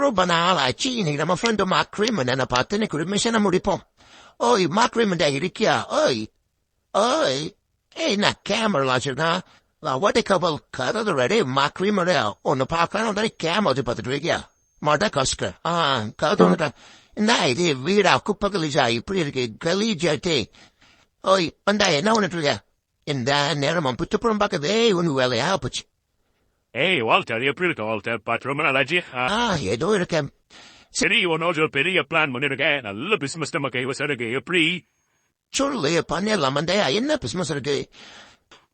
ரொம்ப நாள் ஆச்சு. இன்னைக்கு நம்ம ஃப்ரெண்டு மாக்ரீமன் என்ன பார்த்து இன்னைக்கு ஒரு மிஷனை முடிப்போம். ஓய் மாக்ரீமன்டா இருக்கியா? ஓய் ஓய் ஏய் நான் கேமரா வச்சிருக்கேன். வாட்டை கபல் கதது ரெடி மாக்ரீமரே ஒன்னு பார்க்கலாம் தானே கேமரா பார்த்துட்டு இருக்கியா? மாட்டா கஸ்க கதோட என்ன இது வீடா குப்பை கலீஜா இப்படி இருக்கு கலீஜாட்டே. ஓய் வந்தா என்ன ஒண்ணுட்டு இருக்கியா? இந்த நேரம் புத்துப்புறம் பார்க்கவே ஒன்னு வேலையா போச்சு. Hey, Walter, எப்படி இருக்க Walter? Bathroom allergy? ஏதோ இருக்கேன். சரி, உன்னோட பெரிய பிளான் பண்ணிருக்கேன். நல்ல பிசினஸ் நம்ம கைவசம் இருக்கு. எப்படி? சொல்லு பண்ணிடலாம். என்ன பிசினஸ் இருக்கு?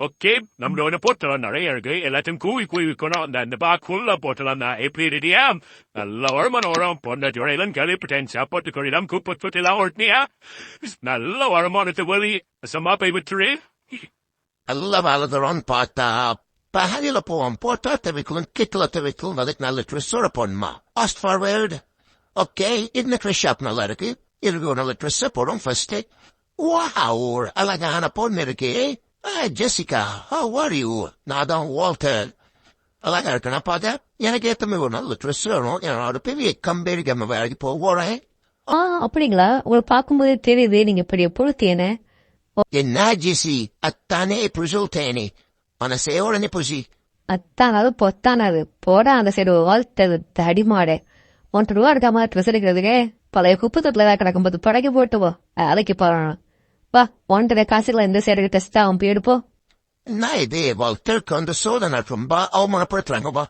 ஓகே, நம்மளோட போட்டலாம் நிறைய இருக்கு. எல்லாத்தையும் கூவி விற்கணும். இந்த பாக் ஃபுல்லா போட்டலாம். எப்படி ரெடியா? நல்ல வருமானம் வரும். பொண்ணாட்டியோட கழிப்பிட்டேன். சாப்பாட்டு கொடிலாம் கூப்பலாம் ஓட்டினியா? நல்ல வருமானத்தை வழி சமா போய் விட்டுரு. நல்ல வளர்ந்துரும் பார்த்தா பஹலில போவோம். போட்டா தவிக்கலும் கிட்டல தவிக்கலும் அதுக்கு நல்ல ட்ரெஸ்ஸோட போடணுமா? Fast forward. ஓகே, இந்த ட்ரெஸ் ஷாப் நல்லா இருக்கு. இதுக்கு நல்ல ட்ரெஸ் போடும் ஃபர்ஸ்ட். வாவ், அழகான பொண்ணு இருக்கு. Jessica, how are you? நான் தான் வால்டர். அழகா இருக்கு. நான் பார்த்தேன். எனக்கு ஏத்தமே ஒரு நல்ல ட்ரெஸ் வரும். என்னோட பெரிய கம்பெனி வேலைக்கு போறேன். அப்படிங்களா? உங்களை பார்க்கும்போதே தெரியுது நீங்க பெரிய பொழுத்தேனே. என்ன ஜெசி அத்தானே புரிசல்தேனே மனசையோட நிப்புசி அத்தானாவது பொத்தானாது போடா அந்த சைடு வாழ்த்தது தடிமாடே. 1 ரூபா இருக்காம ட்ரெஸ் எடுக்கிறதுக்கே பழைய குப்பை தொட்டில கிடக்கும்போது படகி போட்டுவோ அலைக்கு போறோம். வா 1.5 காசுல இந்த சைடு டெஸ்ட் ஆகும் போயிடுப்போ. நான் இதே வால்டருக்கு அந்த சோதனை ரொம்ப அவமானப்படுத்துறாங்க. வா